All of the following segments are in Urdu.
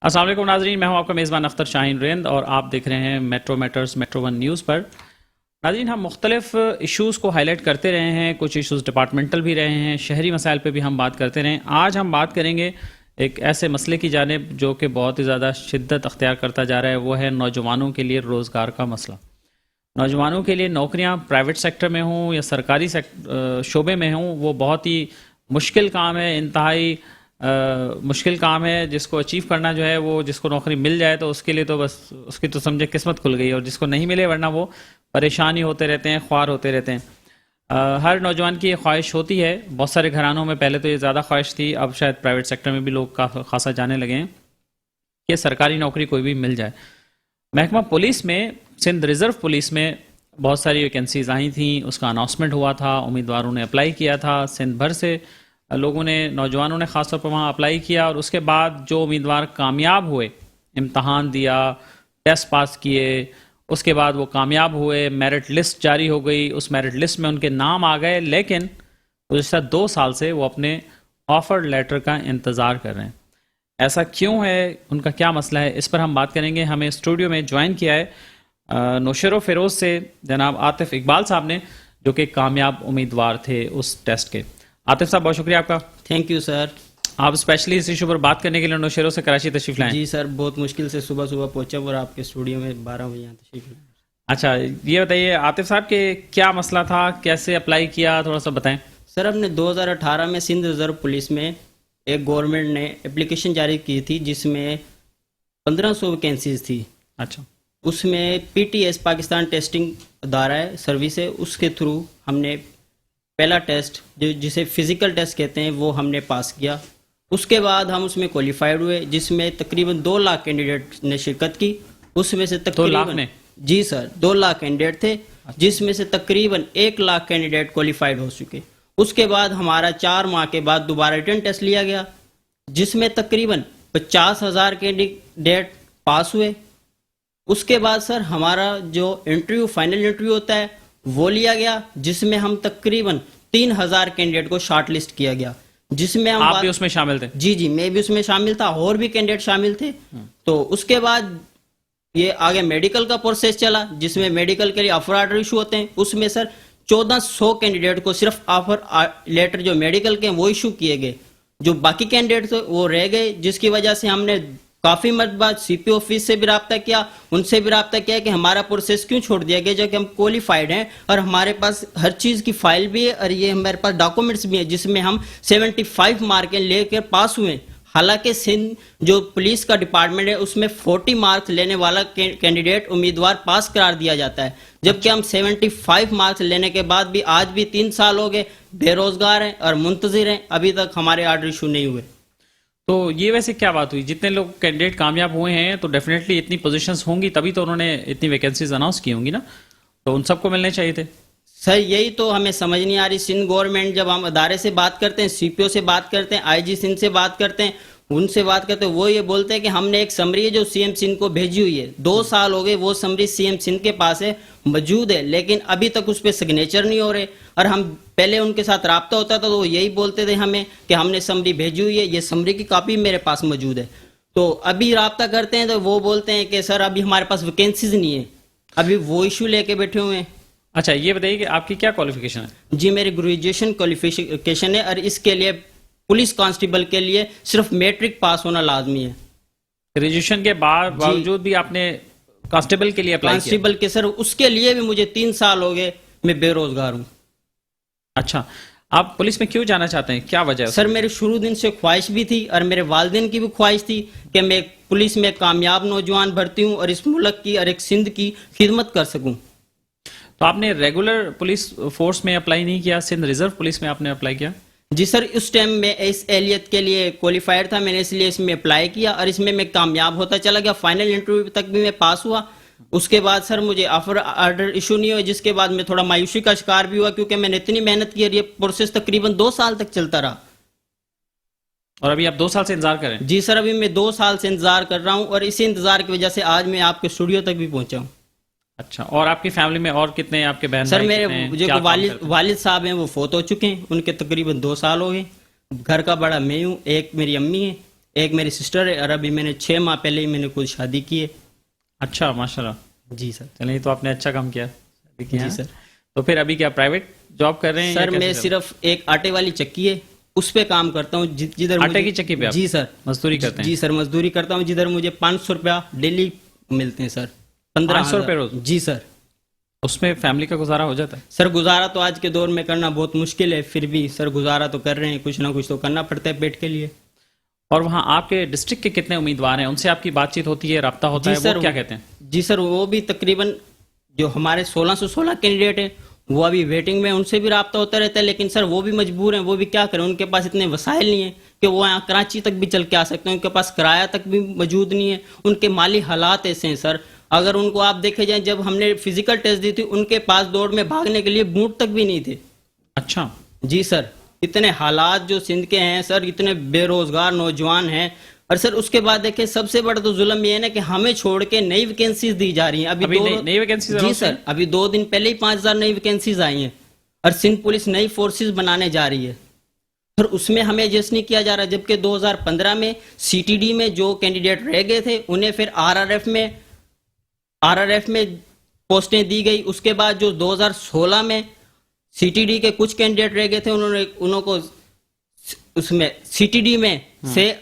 السلام علیکم ناظرین، میں ہوں آپ کا میزبان اختر شاہین رند اور آپ دیکھ رہے ہیں metro meters metro one news پر۔ ناظرین، ہم مختلف ایشوز کو ہائی لائٹ کرتے رہے ہیں، کچھ ایشوز ڈپارٹمنٹل بھی رہے ہیں، شہری مسائل پہ بھی ہم بات کرتے رہے ہیں۔ آج ہم بات کریں گے ایک ایسے مسئلے کی جانب جو کہ بہت ہی زیادہ شدت اختیار کرتا جا رہا ہے، وہ ہے نوجوانوں کے لیے روزگار کا مسئلہ۔ نوجوانوں کے لیے نوکریاں پرائیویٹ سیکٹر میں ہوں یا سرکاری شعبے میں ہوں، وہ بہت ہی مشکل کام ہے، انتہائی مشکل کام ہے، جس کو اچیو کرنا جو ہے، وہ جس کو نوکری مل جائے تو اس کے لیے تو بس اس کی تو سمجھے قسمت کھل گئی، اور جس کو نہیں ملے ورنہ وہ پریشانی ہوتے رہتے ہیں، خوار ہوتے رہتے ہیں۔ ہر نوجوان کی یہ خواہش ہوتی ہے، بہت سارے گھرانوں میں پہلے تو یہ زیادہ خواہش تھی، اب شاید پرائیویٹ سیکٹر میں بھی لوگ خاصا جانے لگے ہیں کہ سرکاری نوکری کوئی بھی مل جائے۔ محکمہ پولیس میں، سندھ ریزرو پولیس میں بہت ساری ویکنسیز آئی تھیں، اس کا اناؤنسمنٹ ہوا تھا، امیدواروں نے اپلائی کیا تھا، سندھ بھر سے لوگوں نے، نوجوانوں نے خاص طور پر وہاں اپلائی کیا، اور اس کے بعد جو امیدوار کامیاب ہوئے، امتحان دیا، ٹیسٹ پاس کیے، اس کے بعد وہ کامیاب ہوئے، میرٹ لسٹ جاری ہو گئی، اس میرٹ لسٹ میں ان کے نام آ گئے، لیکن گزشتہ 2 سال سے وہ اپنے آفر لیٹر کا انتظار کر رہے ہیں۔ ایسا کیوں ہے، ان کا کیا مسئلہ ہے، اس پر ہم بات کریں گے۔ ہمیں اسٹوڈیو میں جوائن کیا ہے نوشیر و فیروز سے جناب عاطف اقبال صاحب نے، جو کہ کامیاب امیدوار تھے اس ٹیسٹ کے۔ عاطف صاحب، بہت شکریہ آپ کا۔ Thank you sir. آپ اسپیشلی اس ایشو پر بات کرنے کے لیے نوشیروں سے کراچی تشریف لائیں۔ جی سر، بہت مشکل سے صبح پہنچا اور آپ کے اسٹوڈیو میں 12 بجے یہاں تشریف لائیں۔ اچھا، یہ بتائیے عاطف صاحب کہ کیا مسئلہ تھا، کیسے اپلائی کیا، تھوڑا سا بتائیں۔ سر، ہم نے 2018 میں سندھ ریزرو پولیس میں ایک گورنمنٹ نے اپلیکیشن جاری کی تھی، جس میں 1500 ویکینسیز تھی۔ اچھا، اس میں P T S Pakistan testing ادارہ ہے، سروس ہے، اس کے تھرو ہم نے پہلا ٹیسٹ جسے فزیکل ٹیسٹ کہتے ہیں وہ ہم نے پاس کیا۔ اس کے بعد ہم اس میں کوالیفائڈ ہوئے، جس میں تقریباً 2 لاکھ کینڈیڈیٹ نے شرکت کی۔ اس میں سے 2 لاکھ میں؟ جی سر، 2 لاکھ کینڈیڈیٹ تھے، جس میں سے تقریباً 1 لاکھ کینڈیڈیٹ کوالیفائڈ ہو چکے۔ اس کے بعد ہمارا 4 ماہ کے بعد دوبارہ ریٹن ٹیسٹ لیا گیا، جس میں تقریباً 50,000 کینڈیڈیٹ پاس ہوئے۔ اس کے بعد سر ہمارا جو انٹرویو، فائنل انٹرویو ہوتا ہے، وہ لیا گیا، جس میں ہم تقریباً 3,000 کینڈیڈیٹ کو شارٹ لسٹ کیا گیا، جس میں ہم آپ بھی اس میں شامل تھے؟ جی، میں بھی اس میں شامل تھا، اور بھی کینڈیڈیٹ شامل تھے۔ تو اس کے بعد یہ آگے میڈیکل کا پروسیس چلا، جس میں میڈیکل کے لیے آفر آرڈر ایشو ہوتے ہیں۔ اس میں سر 1400 کینڈیڈیٹ کو صرف آفر لیٹر جو میڈیکل کے ہیں وہ ایشو کیے گئے، جو باقی کینڈیڈیٹ تھے وہ رہ گئے، جس کی وجہ سے ہم نے کافی مرتبہ سی پی آفس سے بھی رابطہ کیا، ان سے بھی رابطہ کیا کہ ہمارا پروسیس کیوں چھوڑ دیا گیا، جو کہ ہم کوالیفائڈ ہیں اور ہمارے پاس ہر چیز کی فائل بھی ہے، اور یہ ہمارے پاس ڈاکومنٹس بھی ہیں، جس میں ہم 75 مارکیں لے کر پاس ہوئے۔ حالانکہ سندھ جو پولیس کا ڈپارٹمنٹ ہے، اس میں 40 مارکس لینے والا کینڈیڈیٹ امیدوار پاس قرار دیا جاتا ہے، جبکہ ہم 75 مارکس لینے کے بعد بھی آج بھی 3 سال ہو گئے بے روزگار ہیں اور منتظر ہیں، ابھی تک ہمارے آرڈر ایشو نہیں ہوئے۔ تو یہ ویسے کیا بات ہوئی، جتنے لوگ کینڈیڈیٹ کامیاب ہوئے ہیں تو ڈیفینیٹلی اتنی پوزیشنز ہوں گی، تبھی تو انہوں نے اتنی ویکینسیز اناؤنس کی ہوں گی نا، تو ان سب کو ملنے چاہیے تھے۔ سر یہی تو ہمیں سمجھ نہیں آ رہی، سندھ گورنمنٹ جب ہم ادارے سے بات کرتے ہیں، سی پی او سے بات کرتے ہیں، آئی جی سندھ سے بات کرتے ہیں، ان سے بات کرتے ہیں، وہ یہ بولتے ہیں کہ ہم نے ایک سمری ہے جو سی ایم سندھ کو بھیجی ہوئی ہے، 2 سال ہو گئے وہ سمری سی ایم سندھ کے پاس ہے، موجود ہے، لیکن ابھی تک اس پہ سگنیچر نہیں ہو رہے، اور ہم پہلے ان کے ساتھ رابطہ ہوتا تھا تو وہ یہی بولتے تھے ہمیں کہ ہم نے سمری بھیجی ہوئی ہے، یہ سمری کی کاپی میرے پاس موجود ہے۔ تو ابھی رابطہ کرتے ہیں تو وہ بولتے ہیں کہ سر ابھی ہمارے پاس ویکینسیز نہیں ہے، ابھی وہ ایشو لے کے بیٹھے ہوئے ہیں۔ اچھا، یہ بتائیے کہ آپ کی کیا کوالیفیکیشن ہے؟ جی، میری گریجویشن کوالیفیکیشن ہے، اور اس کے لیے پولیس کانسٹیبل کے لیے صرف میٹرک پاس ہونا لازمی ہے۔ گریجویشن کے باوجود بھی آپ نے کانسٹیبل کے لیے اپلائی کیا؟ کانسٹیبل کے سر اس کے لیے بھی مجھے 3 سال ہو گئے، میں بے روزگار ہوں۔ اچھا، آپ پولیس میں کیوں جانا چاہتے ہیں، کیا وجہ ہے؟ سر میری شروع دن سے خواہش بھی تھی، اور میرے والدین کی بھی خواہش تھی کہ میں پولیس میں کامیاب نوجوان بھرتی ہوں اور اس ملک کی اور ایک سندھ کی خدمت کر سکوں۔ تو آپ نے ریگولر پولیس فورس میں اپلائی نہیں کیا، سندھ ریزرو پولیس میں آپ نے اپلائی کیا؟ جی سر، اس ٹائم میں اس اہلیت کے لیے کوالیفائڈ تھا، میں نے اس لیے اس میں اپلائی کیا، اور اس میں کامیاب ہوتا چلا گیا، فائنل انٹرویو تک بھی میں پاس ہوا۔ اس کے بعد سر مجھے آفر آرڈر ایشو نہیں ہوا، جس کے بعد میں تھوڑا مایوسی کا شکار بھی ہوا، کیونکہ میں نے اتنی محنت کی اور یہ پروسیس تقریباً 2 سال تک چلتا رہا۔ اور ابھی آپ 2 سال سے انتظار کریں؟ جی سر، ابھی میں 2 سال سے انتظار کر رہا ہوں، اور اسی انتظار کی وجہ سے آج میں آپ کے اسٹوڈیو تک بھی پہنچا ہوں۔ اچھا، اور آپ کی فیملی میں اور کتنے ہیں آپ کے بہن سر بھائی؟ میرے جو والد صاحب ہیں وہ فوت ہو چکے ہیں، ان کے تقریباً 2 سال ہو گئے۔ گھر کا بڑا میں ہوں، ایک میری امی ہے۔ ایک میری سسٹر ہے اور ابھی میں نے 6 ماہ پہلے ہی میں نے خود شادی کی ہے. اچھا ماشاء اللہ. جی سر. چلیے تو آپ نے اچھا کام کیا. جی سر. تو پھر ابھی کیا پرائیویٹ جاب کر رہے ہیں؟ سر میں صرف ایک آٹے والی چکی ہے اس پہ کام کرتا ہوں جدھر آٹے کی چکی پہ آپ جی سر مزدوری کرتے ہیں؟ جی سر مزدوری کرتا ہوں جدھر مجھے 500 روپیہ ڈیلی ملتے ہیں سر. 500 روپے روز؟ جی سر. اس میں فیملی کا گزارا ہو جاتا ہے؟ سر گزارا تو آج کے دور میں کرنا بہت مشکل ہے, پھر بھی سر گزارا تو کر رہے ہیں, کچھ نہ کچھ تو کرنا پڑتا ہے پیٹ کے لیے. اور وہاں آپ کے ڈسٹرکٹ کے کتنے امیدوار ہیں؟ ان سے آپ کی بات چیت ہوتی ہے, رابطہ ہوتا ہے؟ وہ کیا کہتے ہیں؟ جی سر وہ بھی تقریباً جو ہمارے 1616 کینڈیڈیٹ ہیں وہ ابھی ویٹنگ میں, ان سے بھی رابطہ ہوتا رہتا ہے, لیکن سر وہ بھی مجبور ہیں, وہ بھی کیا کریں, ان کے پاس اتنے وسائل نہیں ہیں کہ وہ یہاں کراچی تک بھی چل کے آ سکتے ہیں, ان کے پاس کرایہ تک بھی موجود نہیں ہے, ان کے مالی حالات ایسے ہیں سر. اگر ان کو آپ دیکھے جائیں, جب ہم نے فزیکل ٹیسٹ دی تھی ان کے پاس دوڑ میں بھاگنے کے لیے بوٹ تک بھی نہیں تھے. اچھا. جی سر. اتنے حالات جو سندھ کے ہیں سر, اتنے بے روزگار نوجوان ہیں. اور سر اس کے بعد دیکھیں سب سے بڑا تو ظلم یہ ہے نا کہ ہمیں چھوڑ کے نئی ویکینسیز دی جا رہی ہیں. ابھی نئی ویکینسیز؟ جی سر ابھی 2 دن پہلے ہی 5000 نئی ویکینسیز آئی ہیں اور سندھ پولیس نئی فورسز بنانے جا رہی ہے. پھر اس میں ہمیں ایڈجسٹ نہیں کیا جا رہا, جبکہ 2015 میں سی ٹی ڈی میں جو کینڈیڈیٹ رہ گئے تھے انہیں پھر آر آر ایف میں پوسٹیں دی گئی. اس کے بعد جو 2016 میں سی ٹی ڈی کے کچھ کینڈیڈیٹ رہ گئے تھے انہوں کو اس میں سی ٹی ڈی میں سے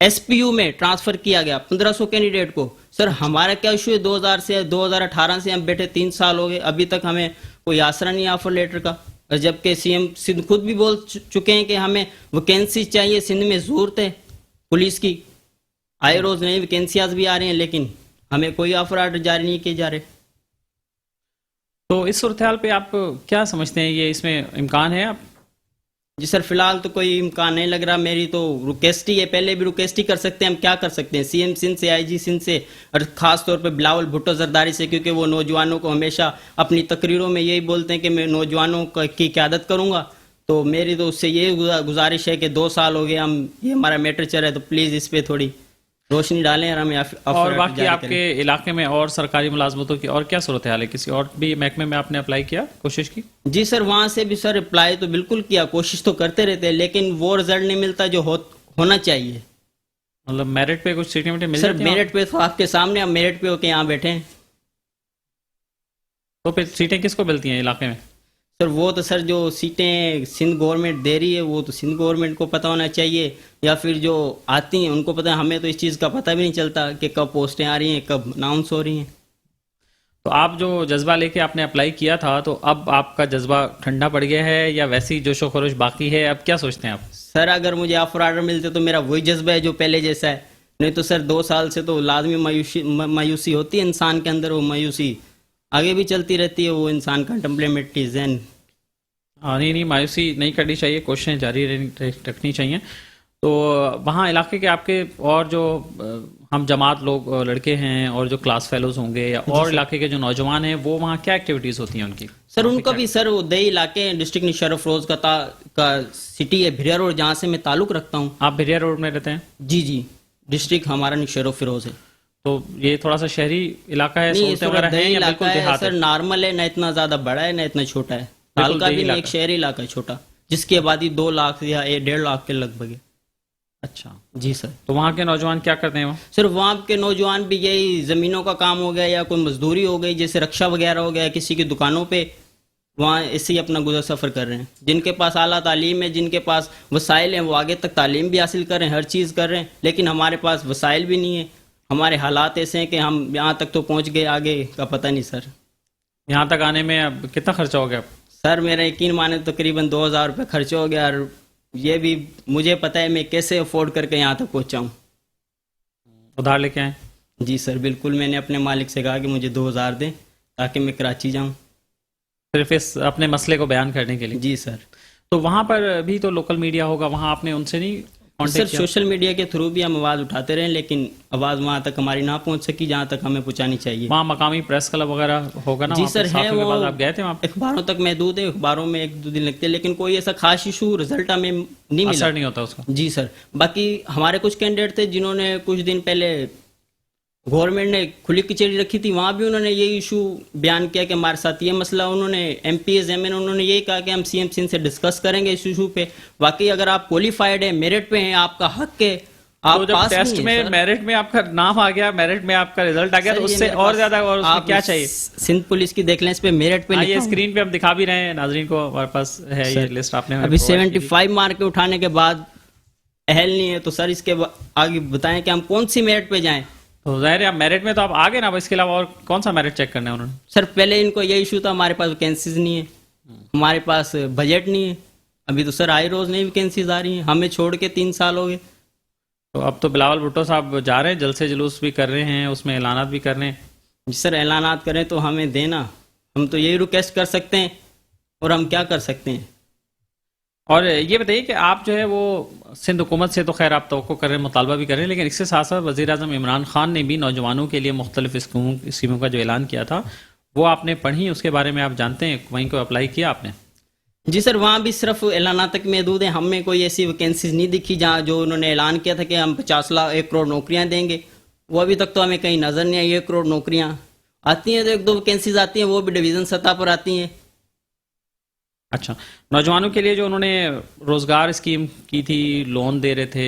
ایس پی یو میں ٹرانسفر کیا گیا 1500 کینڈیڈیٹ کو. سر ہمارا کیا ایشو ہے, 2018 سے ہم بیٹھے 3 سال ہو گئے, ابھی تک ہمیں کوئی آسرا نہیں آفر لیٹر کا. اور جبکہ سی ایم سندھ خود بھی بول چکے ہیں کہ ہمیں ویکینسی چاہیے, سندھ میں ضرورت ہے پولیس کی, آئے روز نئی ویکینسیاز بھی آ رہی ہیں لیکن ہمیں کوئی آفر آرڈر جاری نہیں کیے جا رہے. تو اس صورتحال پہ آپ کیا سمجھتے ہیں, یہ اس میں امکان ہے؟ آپ جی سر فی الحال تو کوئی امکان نہیں لگ رہا. میری تو ریکویسٹ ہی ہے, پہلے بھی ریکویسٹ ہی کر سکتے ہیں, ہم کیا کر سکتے ہیں سی ایم سندھ سے, آئی جی سندھ سے, اور خاص طور پہ بلاول بھٹو زرداری سے, کیونکہ وہ نوجوانوں کو ہمیشہ اپنی تقریروں میں یہی بولتے ہیں کہ میں نوجوانوں کی قیادت کروں گا. تو میری تو اس سے یہ گزارش ہے کہ 2 سال ہو گئے ہم یہ ہمارا میٹر چل رہا ہے, تو پلیز اس پہ تھوڑی روشنی ڈالیں اور ہمیں. اور باقی آپ کے علاقے میں اور سرکاری ملازمتوں کی اور کیا صورتحال ہے؟ کسی اور بھی محکمے میں آپ نے اپلائی کیا, کوشش کی؟ جی سر وہاں سے بھی سر اپلائی تو بالکل کیا, کوشش تو کرتے رہتے ہیں, لیکن وہ رزلٹ نہیں ملتا جو ہونا چاہیے. مطلب میرٹ پہ کچھ سیٹیں مل سر میرٹ پہ تو آپ کے سامنے, ہم میرٹ پہ ہو کے یہاں بیٹھے ہیں. تو پھر سیٹیں کس کو ملتی ہیں علاقے میں؟ سر وہ تو سر جو سیٹیں سندھ گورنمنٹ دے رہی ہے وہ تو سندھ گورنمنٹ کو پتہ ہونا چاہیے, یا پھر جو آتی ہیں ان کو پتہ ہے. ہمیں تو اس چیز کا پتہ بھی نہیں چلتا کہ کب پوسٹیں آ رہی ہیں, کب اناؤنس ہو رہی ہیں. تو آپ جو جذبہ لے کے آپ نے اپلائی کیا تھا, تو اب آپ کا جذبہ ٹھنڈا پڑ گیا ہے یا ویسی جوش و خروش باقی ہے؟ اب کیا سوچتے ہیں آپ؟ سر اگر مجھے آفر آرڈر ملتے تو میرا وہی جذبہ ہے جو پہلے جیسا ہے, نہیں تو سر 2 سال سے تو لازمی مایوسی ہوتی ہے انسان کے اندر, وہ مایوسی آگے بھی چلتی رہتی ہے, وہ انسان کا ٹیمپرامنٹ ذہن. نہیں مایوسی نہیں کرنی چاہیے, کوششیں جاری رکھنی چاہیے. تو وہاں علاقے کے آپ کے اور جو ہم جماعت لوگ لڑکے ہیں اور جو کلاس فیلوز ہوں گے یا اور علاقے کے جو نوجوان ہیں, وہ وہاں کیا ایکٹیویٹیز ہوتی ہیں ان کی؟ سر ان کا بھی سر وہ دیہی علاقے ہیں, ڈسٹرکٹ نشار افروز کا سٹی ہے بھریا روڈ, جہاں سے میں تعلق رکھتا ہوں. آپ بھریا روڈ میں رہتے ہیں؟ جی ڈسٹرکٹ ہمارا نشار افروز ہے. تو یہ تھوڑا سا شہری علاقہ ہے, دیہی علاقہ ہے سر, نارمل ہے, نہ اتنا زیادہ بڑا ہے نہ اتنا چھوٹا ہے. تعلقہ بھی نہیں, ایک شہری علاقہ ہے چھوٹا, جس کی آبادی 2 لاکھ یا 1.5 لاکھ کے لگ بھگ ہے. اچھا جی سر. تو وہاں کے نوجوان کیا کرتے ہیں؟ سر وہاں کے نوجوان بھی یہی زمینوں کا کام ہو گیا یا کوئی مزدوری ہو گئی, جیسے رکشا وغیرہ ہو گیا, کسی کی دکانوں پہ وہاں ایسے ہی اپنا گزر سفر کر رہے ہیں. جن کے پاس اعلیٰ تعلیم ہے, جن کے پاس وسائل ہیں, وہ آگے تک تعلیم بھی حاصل کر رہے ہیں, ہر چیز کر رہے ہیں, لیکن ہمارے پاس وسائل بھی نہیں ہے. ہمارے حالات ایسے ہیں کہ ہم یہاں تک تو پہنچ گئے, آگے کا پتہ نہیں سر. یہاں تک آنے میں اب کتنا خرچہ ہو گیا؟ سر میرا یقین مانے تقریباً 2000 روپے خرچ ہو گیا, اور یہ بھی مجھے پتہ ہے میں کیسے افورڈ کر کے یہاں تک پہنچا ہوں. ادھار لے کے آئیں؟ جی سر بالکل, میں نے اپنے مالک سے کہا کہ مجھے 2000 دیں تاکہ میں کراچی جاؤں, صرف اس اپنے مسئلے کو بیان کرنے کے لیے. جی سر. تو وہاں پر بھی تو لوکل میڈیا ہوگا, وہاں آپ نے ان سے نہیں سر سوشل میڈیا کے تھرو بھی ہم آواز اٹھاتے رہے, لیکن آواز وہاں تک ہماری نہ پہنچ سکی جہاں تک ہمیں پہنچانی چاہیے. وہاں مقامی پریس کلب وغیرہ ہوگا نا؟ جی سر ہے, وہ آپ گئے تھے وہاں؟ اخباروں تک محدود ہے, اخباروں میں 1-2 دن لگتے ہیں, لیکن کوئی ایسا خاص ایشو رزلٹ ہمیں نہیں ملا, اثر نہیں ہوتا اس کا. جی سر. باقی ہمارے کچھ کینڈیڈیٹ تھے جنہوں نے کچھ دن پہلے گورنمنٹ نے کھلی کچہری رکھی تھی, وہاں بھی انہوں نے یہی ایشو بیان کیا کہ ہمارے ساتھ یہ مسئلہ. انہوں نے M P S M N انہوں نے یہی کہا کہ ہم سی ایم سندھ سے ڈسکس کریں گے اس ایشو پہ. واقعی اگر آپ کوالیفائڈ ہیں, میرٹ پہ ہیں, آپ کا حق ہے, آپ تو جب پاس ٹیسٹ نہیں میں ہیں سر۔ میرٹ میں آپ کا نام آ گیا، میرٹ میں آپ کا رزلٹ آ گیا، سر، تو یہ اس سے میرے اور پاس- زیادہ، اور اس میں آپ کیا چاہیے؟ سندھ پولیس کی دیکھ لیں، اس پہ میرٹ پہ ہاں، لکھا یہ ہوا ہے۔ اسکرین پہ ہم دکھا بھی رہے ہیں ناظرین کو، ہمارے پاس ہے یہ لسٹ، آپ نے ہمیں ابھی provide کی تھی۔ 75 مارک اٹھانے کے بعد اہل نہیں ہے، تو سر اس کے آگے بتائیں کہ ہم کون سی میرٹ پہ جائیں؟ تو ظاہر ہے آپ میرٹ میں تو آپ آگے نا، اب اس کے علاوہ اور کون سا میرٹ چیک کرنا ہے انہوں نے؟ سر پہلے ان کو یہ ایشو تھا، ہمارے پاس ویکینسیز نہیں ہے، ہمارے پاس بجٹ نہیں ہے۔ ابھی تو سر آئی روز نہیں ویکینسیز آ رہی ہیں، ہمیں چھوڑ کے 3 سال ہو گئے۔ تو اب تو بلاول بھٹو صاحب جا رہے ہیں، جلسے جلوس بھی کر رہے ہیں، اس میں اعلانات بھی کر رہے ہیں۔ جی سر، اعلانات کریں تو ہمیں دینا، ہم تو یہی ریکویسٹ کر سکتے ہیں، اور ہم کیا کر سکتے ہیں؟ اور یہ بتائیے کہ آپ جو ہے وہ سندھ حکومت سے تو خیر آپ توقع کر رہے ہیں، مطالبہ بھی کر رہے ہیں، لیکن اس کے ساتھ ساتھ وزیر اعظم عمران خان نے بھی نوجوانوں کے لیے مختلف اسکیموں کا جو اعلان کیا تھا وہ آپ نے پڑھی، اس کے بارے میں آپ جانتے ہیں، وہیں کو اپلائی کیا آپ نے؟ جی سر، وہاں بھی صرف اعلانات تک محدود ہیں، ہمیں کوئی ایسی ویکینسیز نہیں دکھی جہاں جو انہوں نے اعلان کیا تھا کہ ہم 1 کروڑ نوکریاں دیں گے، وہ ابھی تک تو ہمیں کہیں نظر نہیں آئی۔ 1 کروڑ نوکریاں آتی ہیں تو 1-2 ویکینسیز آتی ہیں، وہ بھی ڈویژن سطح پر آتی ہیں۔ اچھا، نوجوانوں کے لیے جو انہوں نے روزگار اسکیم کی تھی، لون دے رہے تھے،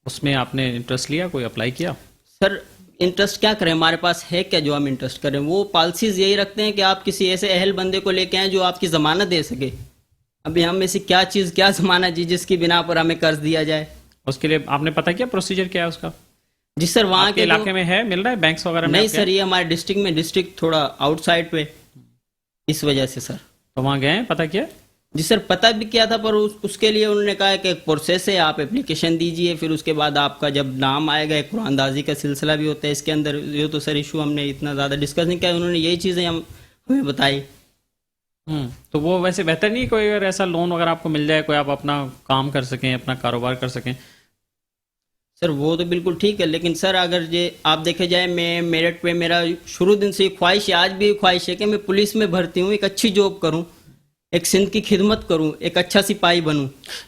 اس میں آپ نے انٹرسٹ لیا، کوئی اپلائی کیا؟ سر انٹرسٹ کیا کریں، ہمارے پاس ہے کیا جو ہم انٹرسٹ کریں؟ وہ پالیسیز یہی رکھتے ہیں کہ آپ کسی ایسے اہل بندے کو لے کے آئیں جو آپ کی ضمانت دے سکے۔ ابھی ہم میں سے کیا ضمانت جی جس کی بنا پر ہمیں قرض دیا جائے؟ اس کے لیے آپ نے پتہ کیا پروسیجر کیا ہے اس کا؟ جی سر، وہاں آپ کے علاقے میں ہے، مل رہا ہے بینکس وغیرہ میں؟ نہیں آپ کے؟ سر، یہ ہمارے ڈسٹرکٹ تھوڑا آؤٹ سائڈ پہ، اس وجہ سے سر۔ تو وہاں گئے ہیں، پتہ کیا؟ جی سر، پتہ بھی کیا تھا، پر اس کے لیے انہوں نے کہا کہ ایک پروسیس ہے، آپ اپلیکیشن دیجئے، پھر اس کے بعد آپ کا جب نام آئے گا، ایک قرآن اندازی کا سلسلہ بھی ہوتا ہے اس کے اندر۔ یہ تو سر ایشو ہم نے اتنا زیادہ ڈسکس نہیں کیا، انہوں نے یہی چیزیں ہمیں بتائی۔ تو وہ ویسے بہتر نہیں کوئی اگر ایسا لون وغیرہ آپ کو مل جائے، کوئی آپ اپنا کام کر سکیں، اپنا کاروبار کر سکیں؟ سر وہ تو بالکل ٹھیک ہے، لیکن سر اگر یہ آپ دیکھے جائے، میں میرٹ پہ میرا شروع دن سے خواہش ہے، آج بھی خواہش ہے کہ میں پولیس میں بھرتی ہوں، ایک اچھی جاب کروں، ایک سندھ کی خدمت کروں، ایک اچھا سپاہی بنوں۔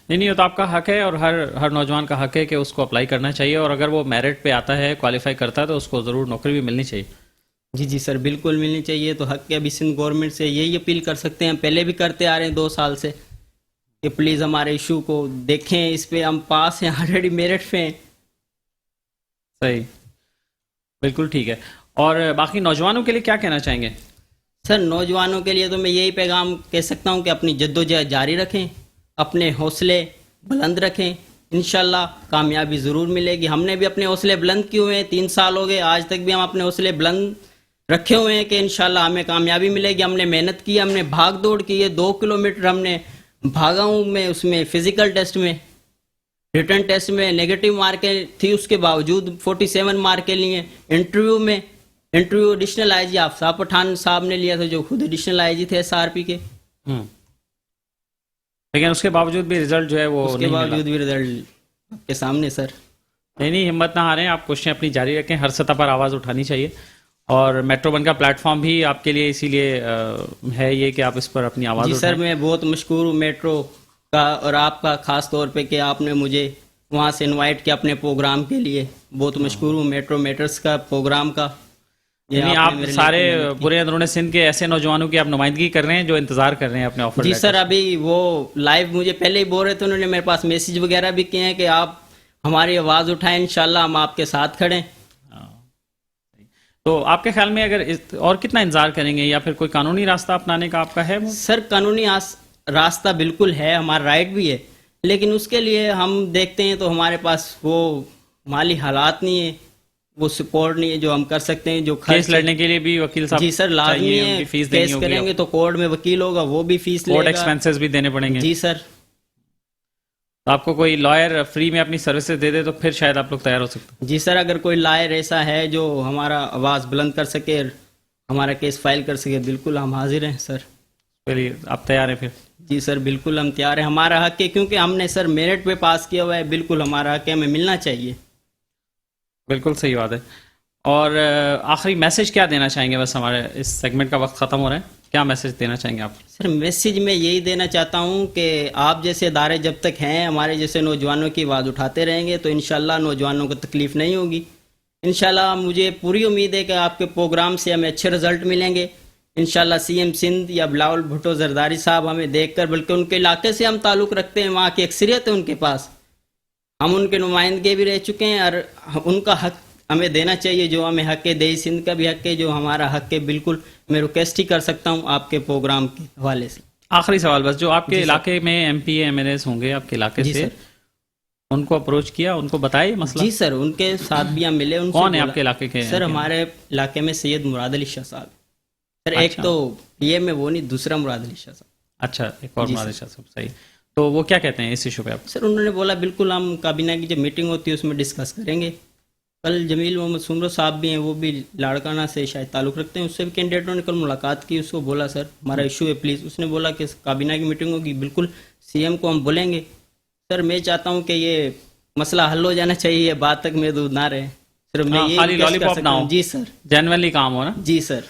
نہیں، وہ تو آپ کا حق ہے، اور ہر نوجوان کا حق ہے کہ اس کو اپلائی کرنا چاہیے، اور اگر وہ میرٹ پہ آتا ہے، کوالیفائی کرتا ہے، تو اس کو ضرور نوکری بھی ملنی چاہیے۔ جی سر، بالکل ملنی چاہیے، تو حق ہے۔ ابھی سندھ گورنمنٹ سے یہی اپیل کر سکتے ہیں، ہم پہلے بھی کرتے آ رہے ہیں 2 سال سے، کہ پلیز ہمارے ایشو کو دیکھیں، اس پہ ہم پاس ہیں، آلریڈی میرٹ پہ ہیں۔ صحیح، بالکل ٹھیک ہے۔ اور باقی نوجوانوں کے لیے کیا کہنا چاہیں گے؟ سر نوجوانوں کے لیے تو میں یہی پیغام کہہ سکتا ہوں کہ اپنی جدوجہد جاری رکھیں، اپنے حوصلے بلند رکھیں، انشاءاللہ کامیابی ضرور ملے گی۔ ہم نے بھی اپنے حوصلے بلند کیے ہوئے ہیں، 3 سال ہو گئے، آج تک بھی ہم اپنے حوصلے بلند رکھے ہوئے ہیں کہ انشاءاللہ ہمیں کامیابی ملے گی۔ ہم نے محنت کی، ہم نے بھاگ دوڑ کی ہے، 2 کلومیٹر ہم نے بھاگا ہوں میں، اس میں فزیکل ٹیسٹ میں، ریٹن ٹیسٹ میں نیگیٹو مارکیں تھی، اس کے باوجود 47 مارکیں لی ہیں۔ انٹرویو ایڈیشنل آئی جی آفتاب پٹھان صاحب نے لیا تھا، جو خود ایڈیشنل آئی جی تھے SRP کے، لیکن اس کے باوجود بھی رزلٹ جو ہے وہ اس کے نہیں ملا۔ باوجود بھی رزلٹ آپ کے سامنے سر۔ نہیں، ہمت نہ ہاریں، آپ کوششیں اپنی جاری رکھیں، ہر سطح پر آواز اٹھانی چاہیے، اور میٹرو 1 کا پلیٹ فارم بھی آپ کے لیے اسی لیے ہے یہ کہ آپ اس پر اپنی آواز جی اٹھائیں۔ سر، میں بہت مشکور ہوں میٹرو کا اور آپ کا خاص طور پہ کہ آپ نے مجھے وہاں سے انوائٹ کیا اپنے پروگرام کے لیے، بہت مشکور ہوں میٹرو میٹرز کا پروگرام کا۔ یعنی آپ سارے پورے اندرون سندھ کے ایسے نوجوانوں کی آپ نمائندگی کر رہے ہیں جو انتظار کر رہے ہیں اپنے آفر جی لیٹر۔ سر، ابھی وہ لائیو مجھے پہلے ہی بول رہے تھے، انہوں نے میرے پاس میسیج وغیرہ بھی کیے ہیں کہ آپ ہماری آواز اٹھائیں، انشاءاللہ ہم آپ کے ساتھ کھڑے ہیں۔ تو آپ کے خیال میں اگر اور کتنا انتظار کریں گے، یا پھر کوئی قانونی راستہ اپنانے کا آپ کا ہے؟ سر قانونی راستہ بالکل ہے، ہمارا رائٹ بھی ہے، لیکن اس کے لیے ہم دیکھتے ہیں تو ہمارے پاس وہ مالی حالات نہیں ہے، وہ سپورٹ نہیں ہے جو ہم کر سکتے ہیں، جو کیس لڑنے کے لیے بھی وکیل صاحب جی سر لازمی ہے، کیس کریں گے تو کورٹ میں وکیل ہوگا، وہ بھی فیس لے گا، کورٹ ایکسپینسز بھی دینے پڑیں گے۔ جی سر، تو آپ کو کوئی لائر فری میں اپنی سروسز دے دے تو پھر شاید آپ لوگ تیار ہو سکتے ہیں۔ جی سر، اگر کوئی لائر ایسا ہے جو ہمارا آواز بلند کر سکے، ہمارا کیس فائل کر سکے، بالکل ہم حاضر ہیں سر۔ چلیے، آپ تیار ہیں پھر؟ جی سر، بالکل ہم تیار ہیں، ہمارا حق ہے، کیونکہ ہم نے سر میرٹ پہ پاس کیا ہوا ہے، بالکل ہمارا حق ہے، ہمیں ملنا چاہیے۔ بالکل صحیح بات ہے۔ اور آخری میسج کیا دینا چاہیں گے؟ بس ہمارے اس سیگمنٹ کا وقت ختم ہو رہا ہے، کیا میسج دینا چاہیں گے آپ؟ سر میسج میں یہی دینا چاہتا ہوں کہ آپ جیسے ادارے جب تک ہیں، ہمارے جیسے نوجوانوں کی آواز اٹھاتے رہیں گے تو انشاءاللہ نوجوانوں کو تکلیف نہیں ہوگی۔ انشاءاللہ مجھے پوری امید ہے کہ آپ کے پروگرام سے ہمیں اچھے رزلٹ ملیں گے۔ انشاءاللہ CM سندھ یا بلاول بھٹو زرداری صاحب ہمیں دیکھ کر، بلکہ ان کے علاقے سے ہم تعلق رکھتے ہیں، وہاں کی اکثریت ہے ان کے پاس، ہم ان کے نمائندگی بھی رہ چکے ہیں، اور ان کا حق ہمیں دینا چاہیے، جو ہمیں حق ہے، دیہی سندھ کا بھی حق ہے، جو ہمارا حق ہے، بالکل میں ریکویسٹ ہی کر سکتا ہوں آپ کے پروگرام کے حوالے سے۔ آخری سوال بس، جو آپ کے علاقے میں M P M L As ہوں گے آپ کے علاقے سے، ان کو اپروچ کیا، ان کو بتائے مسئلہ؟ جی سر، ان کے ساتھ بھی ہم ملے، ان سے کون ہے آپ کے علاقے کے؟ سر ہمارے علاقے میں سید مراد علی شاہ صاحب سر، ایک تو یہ میں وہ نہیں، دوسرا مراد علی شاہ صاحب۔ اچھا، ایک اور مراد علی شاہ صاحب، صحیح۔ تو وہ کیا کہتے ہیں اس ایشو پہ آپ؟ سر انہوں نے بولا بالکل ہم کابینہ کی جب میٹنگ ہوتی ہے اس میں ڈسکس کریں گے۔ کل جمیل محمد سمرو صاحب بھی ہیں، وہ بھی لاڑکانہ سے شاید تعلق رکھتے ہیں، اس سے بھی کینڈیڈیٹوں نے کل ملاقات کی، اس کو بولا سر ہمارا ایشو ہے پلیز، اس نے بولا کہ کابینہ کی میٹنگ ہوگی، بالکل سی ایم کو ہم بولیں گے۔ سر میں چاہتا ہوں کہ یہ مسئلہ حل ہو جانا چاہیے، بات تک محدود نہ رہے، صرف میں یہ خالی لالی پاپ نہ ہو۔ جی سر، جینوئنلی کام ہو نا۔ جی سر۔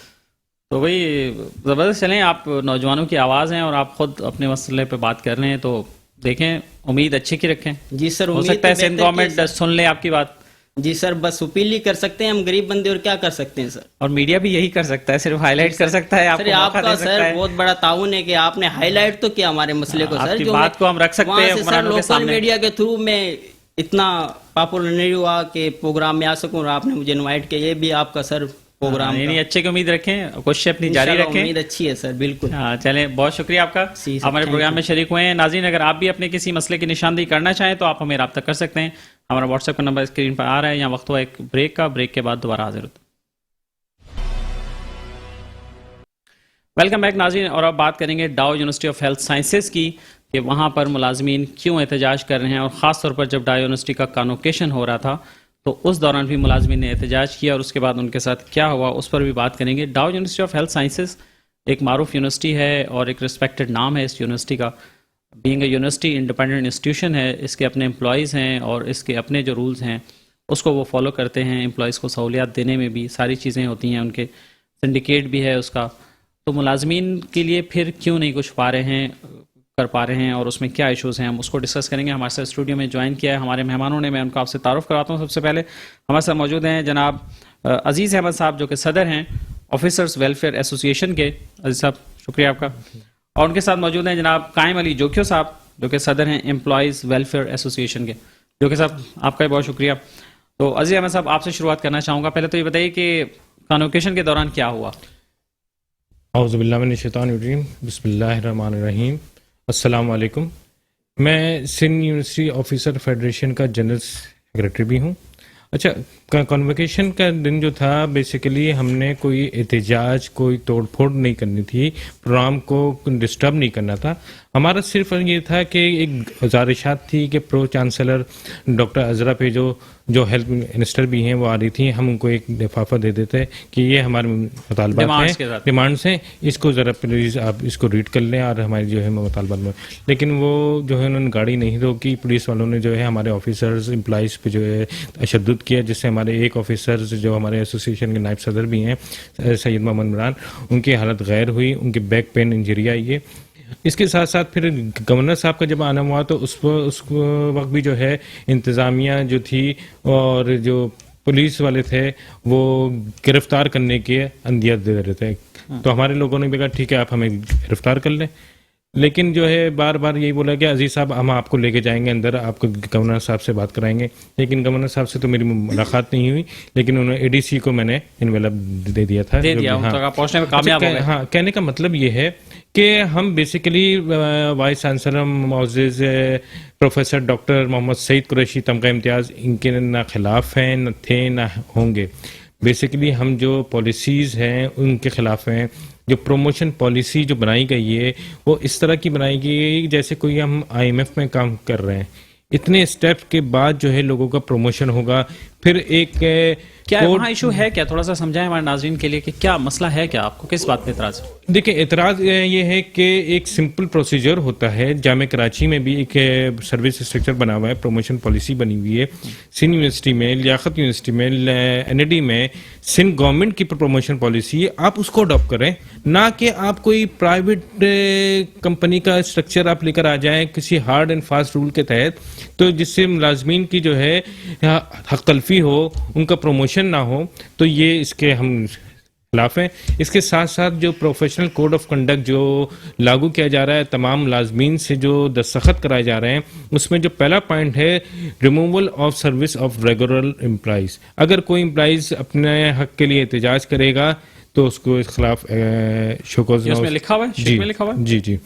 تو بھائی زبردست، چلیں آپ نوجوانوں کی آواز ہیں اور آپ خود اپنے مسئلے پہ بات کر رہے ہیں، تو دیکھیں امید اچھی کی رکھیں۔ جی سر، ہو سکتا ہے سندھ گورنمنٹ سن لے آپ کی بات۔ جی سر، بس اپیل ہی کر سکتے ہیں ہم غریب بندے، اور کیا کر سکتے ہیں سر؟ اور میڈیا بھی یہی کر سکتا ہے، صرف ہائی لائٹ کر سکتا ہے، آپ کو موقع دے سکتا ہے۔ سر بہت بڑا تعاون ہے کہ آپ نے ہائی لائٹ تو کیا ہمارے مسئلے کو سر، جو بات کو ہم رکھ سکتے ہیں سر لوکل میڈیا کے تھرو میں اتنا پاپولر نہیں ہوا کہ پروگرام میں آ سکوں، اور آپ نے مجھے انوائٹ کیا، یہ بھی آپ کا سر پروگرام، یعنی اچھے کی امید رکھیں، کوشش اپنی جاری رکھیں۔ امید اچھی ہے سر، بالکل۔ چلیں، بہت شکریہ آپ کا، ہمارے پروگرام میں شریک ہوئے ہیں۔ ناظرین، اگر آپ بھی اپنے کسی مسئلے کی نشاندہی کرنا چاہیں تو آپ ہمیں رابطہ کر سکتے ہیں، ہمارا واٹس ایپ کا نمبر اسکرین پر آ رہا ہے۔ یہاں وقت ہوا ایک بریک کا، بریک کے بعد دوبارہ حاضر ہوتے ہیں۔ ویلکم بیک ناظرین، اور اب بات کریں گے ڈاؤ یونیورسٹی آف ہیلتھ سائنسز کی، کہ وہاں پر ملازمین کیوں احتجاج کر رہے ہیں، اور خاص طور پر جب ڈاؤ یونیورسٹی کا کانوکیشن ہو رہا تھا تو اس دوران بھی ملازمین نے احتجاج کیا، اور اس کے بعد ان کے ساتھ کیا ہوا اس پر بھی بات کریں گے۔ ڈاؤ یونیورسٹی آف ہیلتھ سائنسز ایک معروف یونیورسٹی ہے اور ایک ریسپیکٹڈ نام ہے اس یونیورسٹی کا۔ Being a university independent institution ہے، اس کے اپنے امپلائیز ہیں اور اس کے اپنے جو رولز ہیں اس کو وہ فالو کرتے ہیں، امپلائیز کو سہولیات دینے میں بھی ساری چیزیں ہوتی ہیں، ان کے سنڈیکیٹ بھی ہے اس کا۔ تو ملازمین کے لیے پھر کیوں نہیں کچھ کر پا رہے ہیں، اور اس میں کیا ایشوز ہیں، ہم اس کو ڈسکس کریں گے۔ ہمارے ساتھ اسٹوڈیو میں جوائن کیا ہے ہمارے مہمانوں نے، میں ان کو آپ سے تعارف کراتا ہوں۔ سب سے پہلے ہمارے ساتھ موجود ہیں جناب عزیز احمد صاحب، جو کہ صدر ہیں آفیسرز ویلفیئر ایسوسی ایشن کے۔ عزیز صاحب شکریہ آپ کا۔ اور ان کے ساتھ موجود ہیں جناب قائم علی جوکھیو صاحب، جو کہ صدر ہیں امپلائیز ویلفیئر ایسوسی ایشن کے۔ جوکھیو صاحب آپ کا بہت شکریہ۔ تو عزیز احمد صاحب آپ سے شروعات کرنا چاہوں گا، پہلے تو یہ بتائیے کہ کانوکیشن کے دوران کیا ہوا؟ اعوذ باللہ من الشیطان الرجیم، بسم اللہ الرحمن الرحیم۔ السلام علیکم، میں سندھ یونیورسٹی آفیسر فیڈریشن کا جنرل سیکریٹری بھی ہوں۔ اچھا، کنووکیشن کا دن جو تھا، بیسیکلی ہم نے کوئی احتجاج، کوئی توڑ پھوڑ نہیں کرنی تھی، پروگرام کو ڈسٹرب نہیں کرنا تھا۔ ہمارا صرف یہ تھا کہ ایک گزارشات تھی کہ پرو چانسلر ڈاکٹر عذرا پہ جو ہیلتھ منسٹر بھی ہیں وہ آ رہی تھیں، ہم ان کو ایک لفافہ دے دیتے کہ یہ ہمارے مطالبات ہیں، ڈیمانڈس ہیں، اس کو ذرا پلیز آپ اس کو ریڈ کر لیں، اور ہماری جو ہے مطالبات میں۔ لیکن وہ جو ہے انہوں نے گاڑی نہیں روکی، پولیس والوں نے جو ہے ہمارے آفیسرز امپلائیز پہ جو ہے تشدد کیا، جس سے ہمارے ایک آفیسرز جو ہمارے ایسوسی ایشن کے نائب صدر بھی ہیں سید محمد عمران، ان کی حالت غیر ہوئی، ان کی بیک پین انجری آئی ہے۔ اس کے ساتھ ساتھ پھر گورنر صاحب کا جب آنا ہوا تو اس وقت بھی جو ہے انتظامیہ جو تھی اور جو پولیس والے تھے وہ گرفتار کرنے کے اندیات دے رہے تھے، تو ہمارے لوگوں نے بھی کہا ٹھیک ہے آپ ہمیں گرفتار کر لیں، لیکن جو ہے بار بار یہی بولا کہ عزیز صاحب ہم آپ کو لے کے جائیں گے اندر، آپ کو گورنر صاحب سے بات کرائیں گے۔ لیکن گورنر صاحب سے تو میری ملاقات نہیں ہوئی، لیکن انہوں نے اے ڈی سی کو میں نے انویلپ دے دیا تھا۔ ہاں، کہنے کا مطلب یہ ہے کہ ہم بیسیکلی وائس چانسلر معزز پروفیسر ڈاکٹر محمد سعید قریشی تمغہ امتیاز ان کے نہ خلاف ہیں، نہ تھے، نہ ہوں گے۔ بیسیکلی ہم جو پالیسیز ہیں ان کے خلاف ہیں۔ جو پروموشن پالیسی جو بنائی گئی ہے وہ اس طرح کی بنائی گئی ہے جیسے کوئی ہم آئی ایم ایف میں کام کر رہے ہیں۔ اتنے اسٹیپ کے بعد جو ہے لوگوں کا پروموشن ہوگا، پھر ایک کیا وہاں ایشو ہے، کیا تھوڑا سا سمجھائیں ہمارے ناظرین کے لیے کہ کیا مسئلہ ہے، کیا آپ کو کس بات پہ اعتراض ہے؟ دیکھیں، اعتراض یہ ہے کہ ایک سمپل پروسیجر ہوتا ہے، جامعہ کراچی میں بھی ایک سروس اسٹرکچر بنا ہوا ہے، پروموشن پالیسی بنی ہوئی ہے، سندھ یونیورسٹی میں، لیاقت یونیورسٹی میں، این اے ڈی میں سندھ گورنمنٹ کی پروموشن پالیسی ہے، آپ اس کو اڈاپٹ کریں، نہ کہ آپ کوئی پرائیویٹ کمپنی کا اسٹرکچر آپ لے کر آ جائیں کسی ہارڈ اینڈ فاسٹ رول کے تحت، تو جس سے ملازمین کی جو ہے حق تلفی ہو، ان کا پروموشن نہ ہو، تو یہ اس کے ہم خلاف ہیں. اس کے ساتھ ساتھ جو پروفیشنل کوڈ آف کنڈکٹ جو لاگو کیا جا رہا ہے تمام ملازمین سے جو دستخط کرائے جا رہے ہیں, اس میں جو پہلا پوائنٹ ہے removal of service of regular employees. اگر کوئی امپلائیز اپنے حق کے لیے احتجاج کرے گا تو اس کو اس خلاف شوکوز اس میں لکھا ہوا ہے, شیٹ میں لکھا ہوا ہے. جی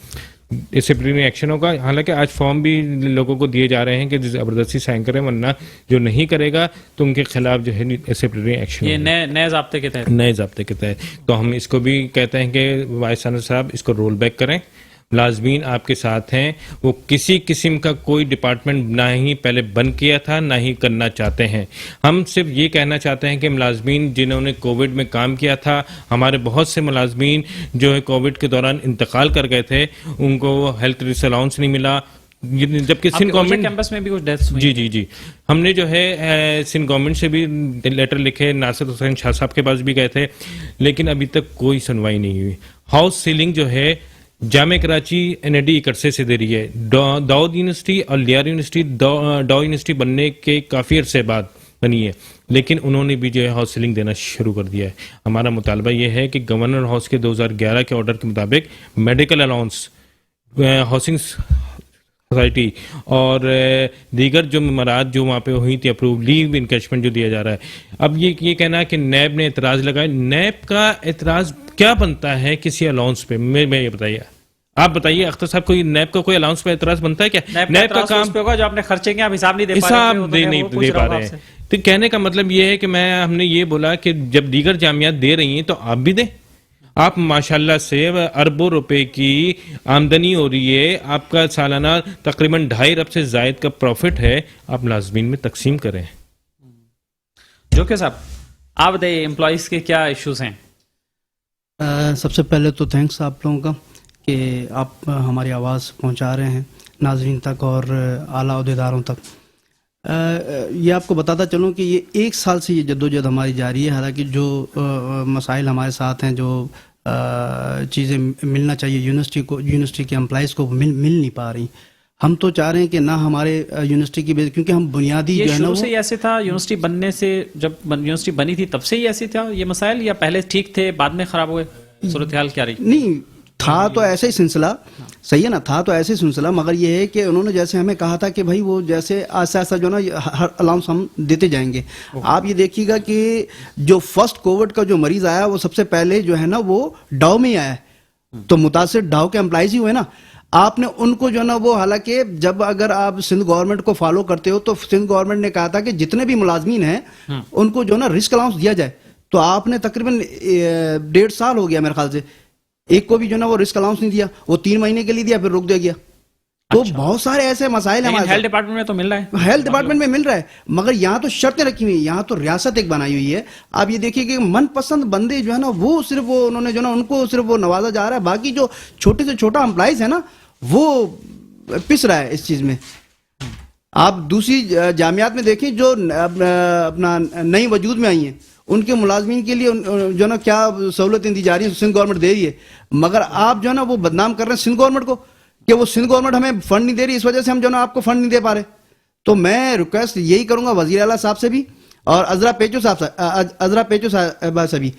ڈسپلنری ایکشن ہوگا. حالانکہ آج فارم بھی لوگوں کو دیے جا رہے ہیں کہ زبردستی سائن کریں, ورنہ جو نہیں کرے گا تو ان کے خلاف جو ہے ڈسپلنری ایکشن. یہ نئے ضابطے کے تحت, نئے ضابطے کے تحت. تو ہم اس کو بھی کہتے ہیں کہ وائس چانسلر صاحب اس کو رول بیک کریں. ملازمین آپ کے ساتھ ہیں, وہ کسی قسم کا کوئی ڈپارٹمنٹ نہ ہی پہلے بند کیا تھا نہ ہی کرنا چاہتے ہیں. ہم صرف یہ کہنا چاہتے ہیں کہ ملازمین جنہوں نے کووڈ میں کام کیا تھا, ہمارے بہت سے ملازمین جو ہے کووڈ کے دوران انتقال کر گئے تھے, ان کو ہیلتھ ریس الاؤنس نہیں ملا, جبکہ سندھ گورنمنٹ کیمپس میں بھی کچھ ڈیتھس ہوئی. جی ہم نے جو ہے سندھ گورنمنٹ سے بھی لیٹر لکھے, ناصر حسین شاہ صاحب کے پاس بھی گئے تھے, لیکن ابھی تک کوئی سنوائی نہیں ہوئی. ہاؤس سیلنگ جو ہے جامعہ کراچی NID ایک عرصے سے دے رہی ہے. داؤد یونیورسٹی اور لیار یونیورسٹی ڈاؤ یونیورسٹی بننے کے کافی عرصے بعد بنی ہے, لیکن انہوں نے بھی جو ہے ہاؤس سیلنگ دینا شروع کر دیا ہے. ہمارا مطالبہ یہ ہے کہ گورنر ہاؤس کے 2011 کے آرڈر کے مطابق میڈیکل الاؤنس, ہاؤسنگ سوسائٹی اور دیگر جو ممارات جو وہاں پہ ہوئی تھی اپروو, لیو انکیشمنٹ جو دیا جا رہا ہے. اب یہ کہنا ہے کہ نیب نے اعتراض لگایا, نیب کا اعتراض کیا بنتا ہے کسی الاؤنس پہ؟ میں یہ بتائیے, آپ بتائیے اختر صاحب, کوئی نیب کا کوئی الاؤنس پہ اعتراض بنتا ہے کیا؟ نیب کا کام ہوگا جو آپ نے خرچے کیا حساب نہیں دے پا رہے, حساب نہیں دے پا رہے ہیں. تو کہنے کا مطلب یہ ہے کہ ہم نے یہ بولا کہ جب دیگر جامعات دے رہی ہیں تو آپ بھی دیں. آپ ماشاءاللہ سے اربوں روپے کی آمدنی ہو رہی ہے, آپ کا سالانہ تقریباً 2.5 ارب سے زائد کا پروفٹ ہے, آپ ملازمین میں تقسیم کریں. جوکر صاحب آپ بتائیے امپلائیز کے کیا ایشوز ہیں؟ سب سے پہلے تو تھینکس آپ لوگوں کا کہ آپ ہماری آواز پہنچا رہے ہیں ناظرین تک اور اعلیٰ عہدیداروں تک. یہ آپ کو بتاتا چلوں کہ یہ 1 سال سے یہ جدوجہد ہماری جاری ہے. حالانکہ جو مسائل ہمارے ساتھ ہیں, جو چیزیں ملنا چاہیے یونیورسٹی کے امپلائیز کو مل نہیں پا رہی. ہم تو چاہ رہے ہیں کہ نہ ہمارے یونیورسٹی کی بیس, کیونکہ ہم بنیادی جو ہے نا شروع سے ایسے تھا یونیورسٹی بننے سے, جب یونیورسٹی بنی تھی تب سے ہی ایسے تھا یہ مسائل, یا پہلے ٹھیک تھے بعد میں خراب ہوئے؟ صورتحال کیا رہی؟ نہیں تھا تو ایسے ہی سلسلہ, صحیح ہے نا, تھا تو ایسے ہی سلسلہ, مگر یہ ہے کہ انہوں نے جیسے ہمیں کہا تھا کہ بھائی وہ جیسے آہستہ آہستہ جو نا ہر الاؤنس ہم دیتے جائیں گے. آپ یہ دیکھیے گا کہ جو فرسٹ کووڈ کا جو مریض آیا وہ سب سے پہلے جو ہے نا وہ ڈاؤ میں ہی آیا ہے, تو متاثر ڈاؤ کے امپلائیز ہی ہوئے نا. آپ نے ان کو جو ہے نا وہ, حالانکہ جب اگر آپ سندھ گورنمنٹ کو فالو کرتے ہو تو سندھ گورنمنٹ نے کہا تھا کہ جتنے بھی ملازمین ہیں ان کو جو ہے نا رسک الاؤنس دیا جائے. تو آپ نے تقریباً 1.5 سال ہو گیا میرے خیال سے, ایک کو بھی جو ہے نا وہ رسک الاؤنس نہیں دیا, وہ 3 مہینے کے لیے دیا پھر روک دیا گیا. تو بہت سارے ایسے مسائل ہیں. ہیلتھ ڈپارٹمنٹ میں تو مل رہا ہے, ہیلتھ ڈپارٹمنٹ میں مل رہا ہے, مگر یہاں تو شرطیں رکھی ہوئی ہیں, یہاں تو ریاست ایک بنائی ہوئی ہے. آپ یہ دیکھیے کہ من پسند بندے جو ہے نا وہ صرف وہ انہوں نے جو ہے نا ان کو صرف وہ نوازا جا رہا ہے, باقی جو چھوٹے سے چھوٹا امپلائیز ہے نا وہ پس رہا ہے اس چیز میں. آپ دوسری جامعات میں دیکھیں جو اپنا نئی وجود میں آئی ہیں, ان کے ملازمین کے لیے جو ہے نا کیا سہولتیں دی جا رہی ہیں, سندھ گورنمنٹ دے رہی ہے, مگر آپ جو ہے نا وہ بدنام کر رہے ہیں سندھ گورنمنٹ کو کہ وہ سندھ گورنمنٹ ہمیں فنڈ نہیں دے رہی, اس وجہ سے ہم جو ہے نا آپ کو فنڈ نہیں دے پا رہے. تو میں ریکویسٹ یہی کروں گا وزیر اعلیٰ صاحب سے بھی اور عذرا پیچو صاحب سے بھی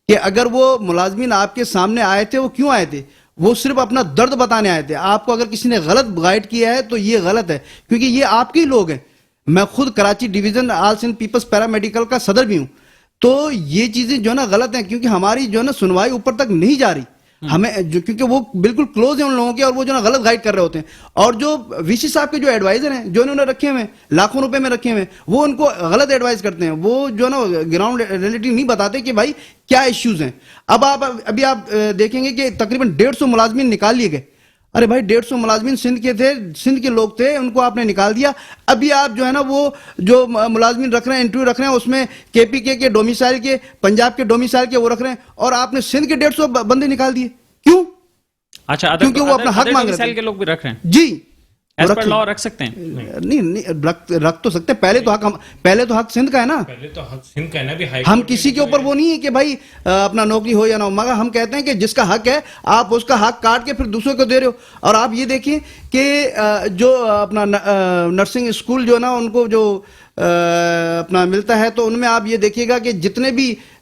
کہ اگر وہ ملازمین آپ کے سامنے آئے تھے, وہ کیوں آئے تھے؟ وہ صرف اپنا درد بتانے آئے تھے. آپ کو اگر کسی نے غلط گائیڈ کیا ہے تو یہ غلط ہے, کیونکہ یہ آپ کے ہی لوگ ہیں. میں خود کراچی ڈویژن آل سندھ پیپلز پیرا میڈیکل کا صدر بھی ہوں. تو یہ چیزیں جو ہے نا غلط ہیں, کیونکہ ہماری جو ہے نا سنوائی اوپر تک نہیں جا رہی ہمیں, کیونکہ وہ بالکل کلوز ہیں ان لوگوں کے, اور وہ جو ہے نا غلط گائیڈ کر رہے ہوتے ہیں. اور جو وی سی صاحب کے جو ایڈوائزر ہیں جو انہوں نے رکھے ہوئے ہیں لاکھوں روپے میں رکھے ہوئے ہیں, وہ ان کو غلط ایڈوائز کرتے ہیں. وہ جو ہے نا گراؤنڈ ریئلٹی نہیں بتاتے کہ بھائی کیا ایشوز ہیں. ابھی آپ دیکھیں گے کہ تقریباً 150 ملازمین نکال لیے گئے. ارے بھائی 150 ملازمین سندھ کے تھے, سندھ کے لوگ تھے, ان کو آپ نے نکال دیا. ابھی آپ جو ہے نا وہ جو ملازمین رکھ رہے ہیں, انٹرویو رکھ رہے ہیں, اس میں KPK کے ڈومیسائل کے, پنجاب کے ڈومیسائل کے وہ رکھ رہے ہیں, اور آپ نے سندھ کے 150 بندے نکال دیے. کیوں؟ اچھا, کیونکہ وہ اپنا حق مانگ رہے کے لوگ بھی رکھ رہے ہیں. جی ایز پر لا رکھ سکتے ہیں. نہیں رکھ تو سکتے ہیں. پہلے تو حق سندھ کا ہے نا, پہلے تو حق سندھ کا ہے نا. بھی ہم کسی کے اوپر وہ نہیں ہے کہ بھائی اپنا نوکری ہو یا نہ ہو, مگر ہم کہتے ہیں کہ جس کا حق ہے آپ اس کا حق کاٹ کے پھر دوسروں کو دے رہے ہو. اور آپ یہ دیکھیں کہ جو اپنا نرسنگ اسکول جو ہے نا ان کو جو اپنا ملتا ہے, تو ان میں آپ یہ دیکھیے گا کہ جتنے بھی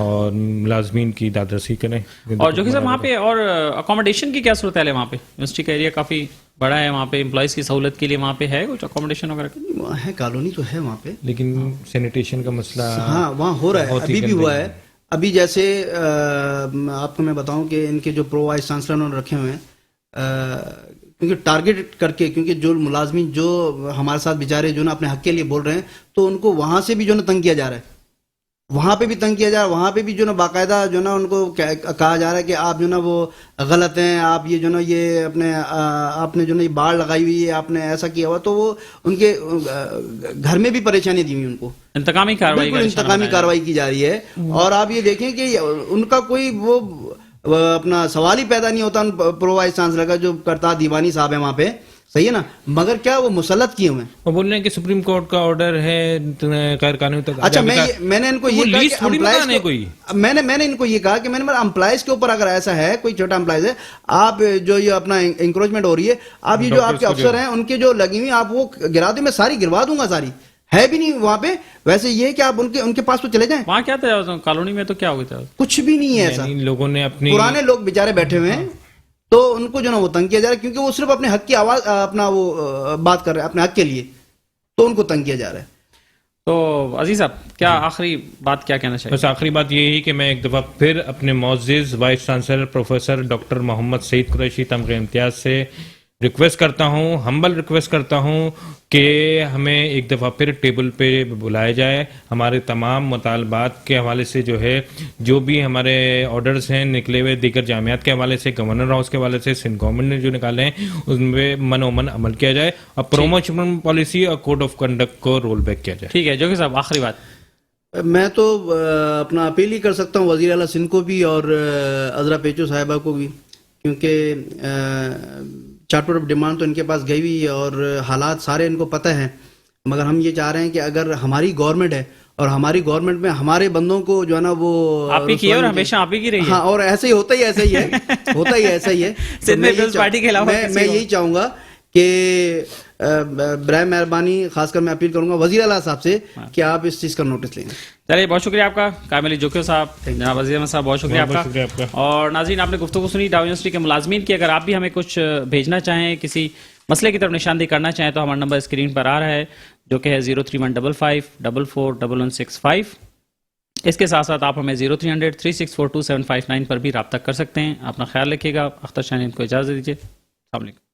اور ملازمین کی دادرسی کریں. اور جو کہ صاحب وہاں پہ اور اکوموڈیشن کی کیا صورتحال ہے وہاں پہ؟ یونیورسٹی کا ایریا کافی بڑا ہے، وہاں پہ امپلائیز کی سہولت کے لیے وہاں پہ ہے کچھ اکوموڈیشن وغیرہ؟ ہے کالونی تو ہے وہاں پہ، لیکن سینیٹیشن کا مسئلہ ہاں وہاں ہو رہا ہے، بہت ہی ابھی بھی گندگی ہوا ہے. ابھی جیسے آپ کو میں بتاؤں کہ ان کے جو پرو وائس چانسلر انہوں نے رکھے ہوئے ہیں، کیونکہ ٹارگیٹ کر کے، کیونکہ جو ملازمین جو ہمارے ساتھ بیچارے جو نا اپنے حق کے لیے بول رہے ہیں، تو ان کو وہاں سے بھی جو نا تنگ کیا جا رہا ہے، وہاں پہ بھی تنگ کیا جا رہا ہے، وہاں پہ بھی جو نا باقاعدہ جو نا ان کو کہا جا رہا ہے کہ آپ جو نا وہ غلط ہیں، آپ یہ جو نا یہ اپنے آپ نے جو نا یہ باڑ لگائی ہوئی ہے، آپ نے ایسا کیا ہوا، تو وہ ان کے گھر میں بھی پریشانی دی ہوئی ان کو، انتقامی کارروائی بالکل انتقامی کارروائی کی جا رہی ہے. اور آپ یہ دیکھیں کہ ان کا کوئی وہ اپنا سوال ہی پیدا نہیں ہوتا ان پرو وائس چانسلر کا، جو کرتا دیوانی صاحب ہے وہاں پہ، صحیح ہے نا، مگر کیا وہ مسلط کیے ہوئے ہیں. وہ بول رہے ہیں کہ سپریم کورٹ کا آرڈر ہے غیر قانونی تک. اچھا میں نے ان کو یہ کہا کہ امپلائیز، میں نے ان کو یہ کہا کہ میں نے امپلائیز کے اوپر اگر ایسا ہے، کوئی چھوٹا امپلائیز ہے، آپ جو یہ اپنا انکروچمنٹ ہو رہی ہے، آپ یہ جو آپ کے افسر ہیں ان کے جو لگی ہوئی آپ وہ گرا دیں، میں ساری گروا دوں گا، ساری ہے بھی نہیں وہاں پہ. ویسے یہ کہ آپ ان کے پاس تو چلے جائیں، وہاں کیا تھا کالونی میں، تو کیا ہو گیا تھا؟ کچھ بھی نہیں ہے ایسا. لوگوں نے اپنی پرانے لوگ بیچارے بیٹھے ہوئے ہیں، تو ان کو جو نا وہ تنگ کیا جا رہا ہے، کیونکہ وہ صرف اپنے حق کی آواز اپنا وہ بات کر رہے ہیں اپنے حق کے لیے، تو ان کو تنگ کیا جا رہا ہے. تو عزیز صاحب کیا آخری بات کیا کہنا چاہیے؟ بس آخری بات یہی کہ میں ایک دفعہ پھر اپنے معزز وائس چانسلر پروفیسر ڈاکٹر محمد سعید قریشی تمغہ امتیاز سے ریکویسٹ کرتا ہوں، ہمبل ریکویسٹ کرتا ہوں کہ ہمیں ایک دفعہ پھر ٹیبل پہ بلایا جائے. ہمارے تمام مطالبات کے حوالے سے جو ہے، جو بھی ہمارے آرڈرز ہیں نکلے ہوئے دیگر جامعات کے حوالے سے، گورنر ہاؤس کے حوالے سے، سندھ گورنمنٹ نے جو نکالے ہیں، ان پہ من و من عمل کیا جائے اور پروموشن پالیسی اور کوڈ آف کنڈکٹ کو رول بیک کیا جائے. ٹھیک ہے جو کہ صاحب آخری بات. میں تو اپنا اپیل ہی کر سکتا ہوں وزیر اعلیٰ سندھ کو بھی اور عذرا پیچو صاحبہ کو بھی، کیونکہ چارٹر آف ڈیمانڈ تو ان کے پاس گئی ہوئی ہے اور حالات سارے ان کو پتہ ہیں، مگر ہم یہ چاہ رہے ہیں کہ اگر ہماری گورنمنٹ ہے اور ہماری گورنمنٹ میں ہمارے بندوں کو جو ہے نا وہ آپ ہی کی ہے اور ہمشہ آپ ہی کی رہی ہے. ہاں، اور ایسے ہی ہوتا ہی ایسا ہی ہے، ہوتا ہی ایسا ہی ہے. میں یہی چاہوں گا کہ برائے مہربانی خاص کر میں اپیل کروں گا وزیر اعلیٰ صاحب سے کہ آپ اس چیز کا نوٹس لیں. چلیے بہت شکریہ آپ کا کامل جوکیو صاحب، جناب وزیر اعظم صاحب بہت شکریہ آپ کا. اور ناظرین آپ نے گفتگو سنی ڈاؤ یونیورسٹی کے ملازمین کی. اگر آپ بھی ہمیں کچھ بھیجنا چاہیں، کسی مسئلے کی طرف نشاندہی کرنا چاہیں تو ہمارا نمبر اسکرین پر آ رہا ہے جو کہ ہے 03155 441165. اس کے ساتھ ساتھ آپ ہمیں 0300 3642 759 پر بھی رابطہ کر سکتے ہیں. اپنا خیال رکھیے گا. اختر شاہین کو اجازت دیجیے. السلام علیکم.